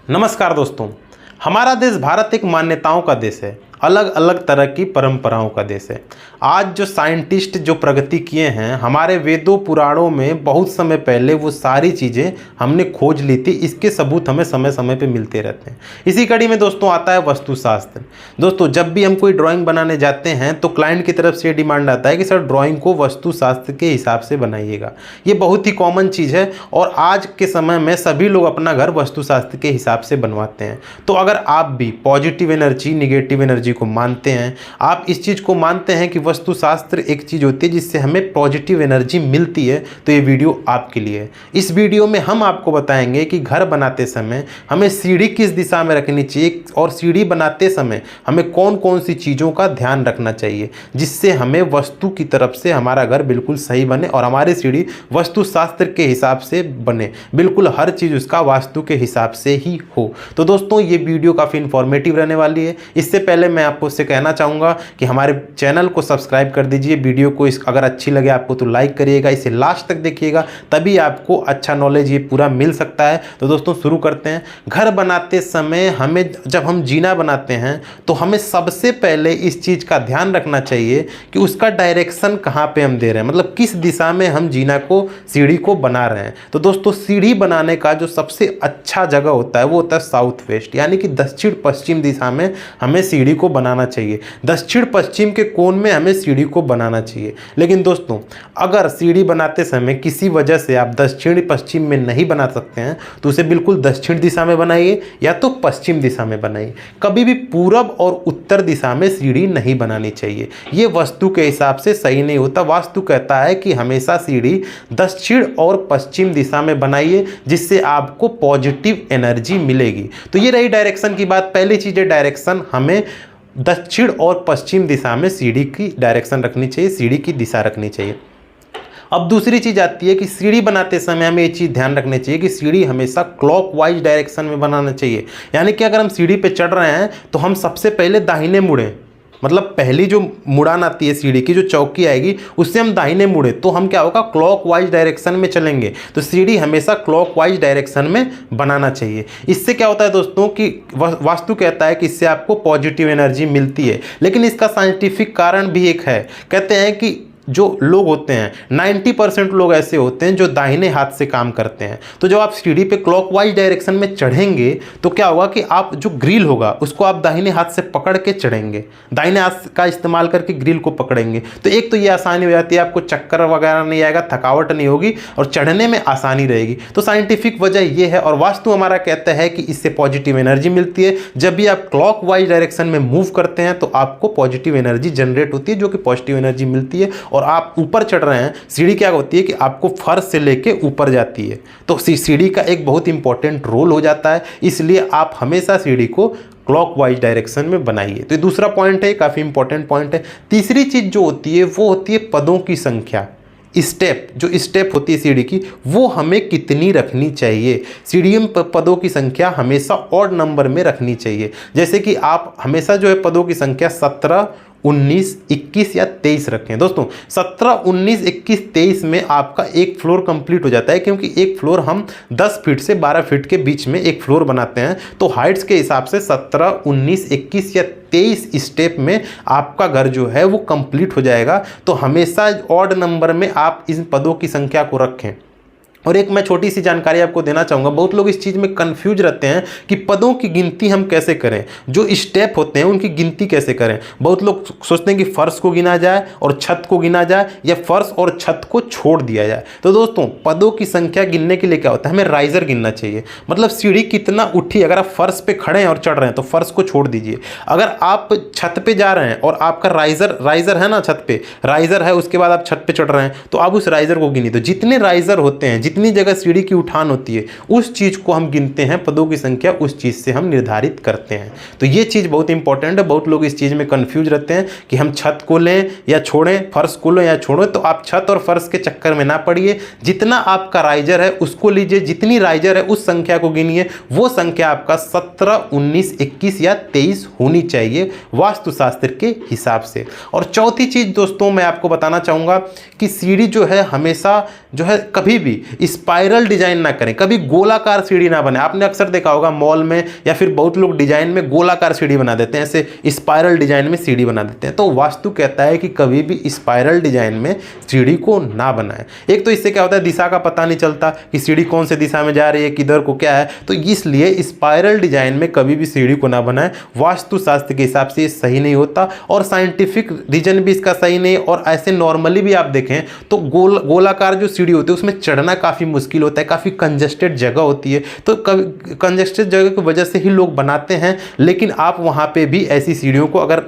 नमस्कार दोस्तों। हमारा देश भारत एक मान्यताओं का देश है, अलग अलग तरह की परंपराओं का देश है। आज जो साइंटिस्ट जो प्रगति किए हैं, हमारे वेदों पुराणों में बहुत समय पहले वो सारी चीज़ें हमने खोज ली थी। इसके सबूत हमें समय समय पे मिलते रहते हैं। इसी कड़ी में दोस्तों आता है वास्तुशास्त्र। दोस्तों जब भी हम कोई ड्राइंग बनाने जाते हैं तो क्लाइंट की तरफ से डिमांड आता है कि सर ड्राइंग को वास्तुशास्त्र के हिसाब से बनाइएगा। ये बहुत ही कॉमन चीज़ है और आज के समय में सभी लोग अपना घर वास्तुशास्त्र के हिसाब से बनवाते हैं। तो अगर आप भी पॉजिटिव एनर्जी निगेटिव एनर्जी को मानते हैं, आप इस चीज़ को मानते हैं कि वास्तुशास्त्र एक चीज़ होती है जिससे हमें पॉजिटिव एनर्जी मिलती है, तो ये वीडियो आपके लिए है। इस वीडियो में हम आपको बताएंगे कि घर बनाते समय हमें सीढ़ी किस दिशा में रखनी चाहिए और सीढ़ी बनाते समय हमें कौन कौन सी चीज़ों का ध्यान रखना चाहिए जिससे हमें वास्तु की तरफ से हमारा घर बिल्कुल सही बने और हमारी सीढ़ी वास्तुशास्त्र के हिसाब से बने, बिल्कुल हर चीज़ उसका वास्तु के हिसाब से ही हो। तो दोस्तों ये वीडियो काफ़ी इंफॉर्मेटिव रहने वाली है। इससे पहले मैं आपको उससे कहना चाहूँगा कि हमारे चैनल को सब्सक्राइब कर दीजिए। वीडियो को अगर अच्छी लगे आपको तो लाइक करिएगा, इसे लास्ट तक देखिएगा, तभी आपको अच्छा नॉलेज ये पूरा मिल सकता है। तो दोस्तों शुरू करते हैं। घर बनाते समय हमें, जब हम जीना बनाते हैं तो हमें सबसे पहले इस चीज़ का ध्यान रखना चाहिए कि उसका डायरेक्शन कहाँ पे हम दे रहे हैं, मतलब किस दिशा में हम जीना को, सीढ़ी को बना रहे हैं। तो दोस्तों सीढ़ी बनाने का जो सबसे अच्छा जगह होता है वो होता है साउथ वेस्ट, यानी कि दक्षिण पश्चिम दिशा में हमें सीढ़ी को बनाना चाहिए। दक्षिण पश्चिम के कोण में हमें सीढ़ी को बनाना चाहिए। लेकिन दोस्तों अगर सीढ़ी बनाते समय किसी वजह से आप दक्षिण पश्चिम में नहीं बना सकते हैं तो उसे बिल्कुल दक्षिण दिशा में बनाइए या तो पश्चिम दिशा में बनाइए। कभी भी पूरब और उत्तर दिशा में सीढ़ी नहीं बनानी चाहिए, ये वास्तु के हिसाब से सही नहीं होता। वास्तु कहता है कि हमेशा सीढ़ी दक्षिण और पश्चिम दिशा में बनाइए जिससे आपको पॉजिटिव एनर्जी मिलेगी। तो ये रही डायरेक्शन की बात। पहली चीज़ है डायरेक्शन, हमें दक्षिण और पश्चिम दिशा में सीढ़ी की डायरेक्शन रखनी चाहिए, सीढ़ी की दिशा रखनी चाहिए। अब दूसरी चीज़ आती है कि सीढ़ी बनाते समय हमें ये चीज़ ध्यान रखनी चाहिए कि सीढ़ी हमेशा क्लॉकवाइज डायरेक्शन में बनाना चाहिए। यानी कि अगर हम सीढ़ी पे चढ़ रहे हैं तो हम सबसे पहले दाहिने मुड़ें, मतलब पहली जो मुड़ान आती है सीढ़ी की, जो चौकी आएगी उससे हम दाहिने मुड़े तो हम क्या होगा, क्लॉकवाइज डायरेक्शन में चलेंगे। तो सीढ़ी हमेशा क्लॉकवाइज डायरेक्शन में बनाना चाहिए। इससे क्या होता है दोस्तों कि वास्तु कहता है कि इससे आपको पॉजिटिव एनर्जी मिलती है। लेकिन इसका साइंटिफिक कारण भी एक है। कहते हैं कि जो लोग होते हैं 90% लोग ऐसे होते हैं जो दाहिने हाथ से काम करते हैं। तो जब आप सीढ़ी पे क्लॉकवाइज डायरेक्शन में चढ़ेंगे तो क्या होगा कि आप जो ग्रिल होगा उसको आप दाहिने हाथ से पकड़ के चढ़ेंगे, दाहिने हाथ का इस्तेमाल करके ग्रिल को पकड़ेंगे। तो एक तो ये आसानी हो जाती है, आपको चक्कर वगैरह नहीं आएगा, थकावट नहीं होगी और चढ़ने में आसानी रहेगी। तो साइंटिफिक वजह ये है और वास्तु हमारा कहता है कि इससे पॉजिटिव एनर्जी मिलती है। जब भी आप क्लॉकवाइज डायरेक्शन में मूव करते हैं तो आपको पॉजिटिव एनर्जी जनरेट होती है, जो कि पॉजिटिव एनर्जी मिलती है। और आप ऊपर चढ़ रहे हैं, सीढ़ी क्या होती है कि आपको फर्श से लेके ऊपर जाती है, तो सीढ़ी का एक बहुत इंपॉर्टेंट रोल हो जाता है। इसलिए आप हमेशा सीढ़ी को क्लॉकवाइज डायरेक्शन में बनाइए। तो ये दूसरा पॉइंट है, काफ़ी इंपॉर्टेंट पॉइंट है। तीसरी चीज़ जो होती है वो होती है पदों की संख्या। स्टेप, जो स्टेप होती है सीढ़ी की, वो हमें कितनी रखनी चाहिए। सीढ़ी में पदों की संख्या हमेशा ऑड नंबर में रखनी चाहिए। जैसे कि आप हमेशा जो है पदों की संख्या 17, 19, 21 या 23 रखें। दोस्तों 17, 19, 21, 23 में आपका एक फ्लोर कंप्लीट हो जाता है, क्योंकि एक फ्लोर हम 10 फीट से 12 फीट के बीच में एक फ्लोर बनाते हैं। तो हाइट्स के हिसाब से 17, 19, 21 या 23 स्टेप में आपका घर जो है वो कंप्लीट हो जाएगा। तो हमेशा ऑड नंबर में आप इन पदों की संख्या को रखें। और एक मैं छोटी सी जानकारी आपको देना चाहूँगा, बहुत लोग इस चीज़ में कंफ्यूज रहते हैं कि पदों की गिनती हम कैसे करें, जो स्टेप होते हैं उनकी गिनती कैसे करें। बहुत लोग सोचते हैं कि फर्श को गिना जाए और छत को गिना जाए या फर्श और छत को छोड़ दिया जाए। तो दोस्तों पदों की संख्या गिनने के लिए क्या होता है, हमें राइजर गिनना चाहिए। मतलब सीढ़ी कितना उठी, अगर आप फर्श पे खड़े हैं और चढ़ रहे हैं तो फर्श को छोड़ दीजिए। अगर आप छत पे जा रहे हैं और आपका राइजर है ना, छत पे राइजर है, उसके बाद आप छत पे चढ़ रहे हैं तो आप उस राइजर को गिनिए। तो जितने राइजर होते हैं, जितनी जगह सीढ़ी की उठान होती है, उस चीज को हम गिनते हैं। पदों की संख्या उस चीज से हम निर्धारित करते हैं। तो ये चीज बहुत इंपॉर्टेंट है। बहुत लोग इस चीज में कंफ्यूज रहते हैं कि हम छत को लें या छोड़ें, फर्श को लें या छोड़ें। तो आप छत और फर्श के चक्कर में ना पड़िए। जितना आपका राइजर है उसको लीजिए, जितनी राइजर है उस संख्या को गिनिए। वो संख्या आपका 17, 19, 21 या 23 होनी चाहिए वास्तुशास्त्र के हिसाब से। और चौथी चीज दोस्तों मैं आपको बताना चाहूंगा कि सीढ़ी जो है हमेशा जो है कभी भी स्पाइरल डिजाइन ना करें, कभी गोलाकार सीढ़ी ना बने। आपने अक्सर देखा होगा मॉल में या फिर बहुत लोग डिजाइन में गोलाकार सीढ़ी बना देते हैं, ऐसे स्पाइरल डिजाइन में सीढ़ी बना देते हैं। तो वास्तु कहता है कि कभी भी स्पाइरल डिजाइन में सीढ़ी को ना बनाएं। एक तो इससे क्या होता है, दिशा का पता नहीं चलता कि सीढ़ी कौन से दिशा में जा रही है, किधर को क्या है। तो इसलिए स्पाइरल डिजाइन में कभी भी सीढ़ी को ना बनाएं। वास्तु शास्त्र के हिसाब से ये सही नहीं होता और साइंटिफिक रीजन भी इसका सही नहीं। और ऐसे नॉर्मली भी आप देखें तो गोलाकार जो सीढ़ी होती है उसमें चढ़ना काफ़ी मुश्किल होता है, काफ़ी कंजेस्टेड जगह होती है। तो कंजेस्टेड जगह की वजह से ही लोग बनाते हैं। लेकिन आप वहाँ पे भी ऐसी सीढ़ियों को अगर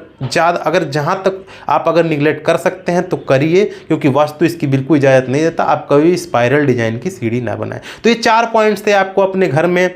जहाँ तक आप अगर निगलेक्ट कर सकते हैं तो करिए, क्योंकि वास्तु इसकी बिल्कुल इजाज़त नहीं देता। आप कभी स्पाइरल डिजाइन की सीढ़ी ना बनाएं। तो ये 4 पॉइंट्स थे आपको अपने घर में,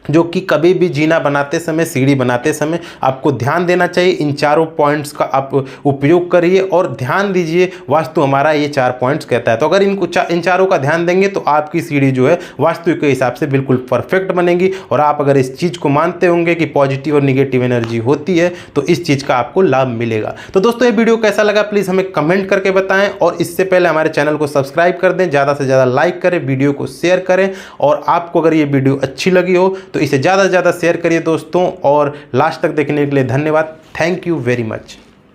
जो कि कभी भी जीना बनाते समय, सीढ़ी बनाते समय आपको ध्यान देना चाहिए। इन 4 पॉइंट्स का आप उपयोग करिए और ध्यान दीजिए, वास्तु हमारा ये 4 पॉइंट्स कहता है। तो अगर इन चारों का ध्यान देंगे तो आपकी सीढ़ी जो है वास्तु के हिसाब से बिल्कुल परफेक्ट बनेगी। और आप अगर इस चीज़ को मानते होंगे कि पॉजिटिव और निगेटिव एनर्जी होती है तो इस चीज़ का आपको लाभ मिलेगा। तो दोस्तों ये वीडियो कैसा लगा प्लीज़ हमें कमेंट करके बताएं, और इससे पहले हमारे चैनल को सब्सक्राइब कर दें, ज़्यादा से ज़्यादा लाइक करें, वीडियो को शेयर करें। और आपको अगर ये वीडियो अच्छी लगी हो तो इसे ज़्यादा से ज़्यादा शेयर करिए दोस्तों। और लास्ट तक देखने के लिए धन्यवाद। Thank you very much.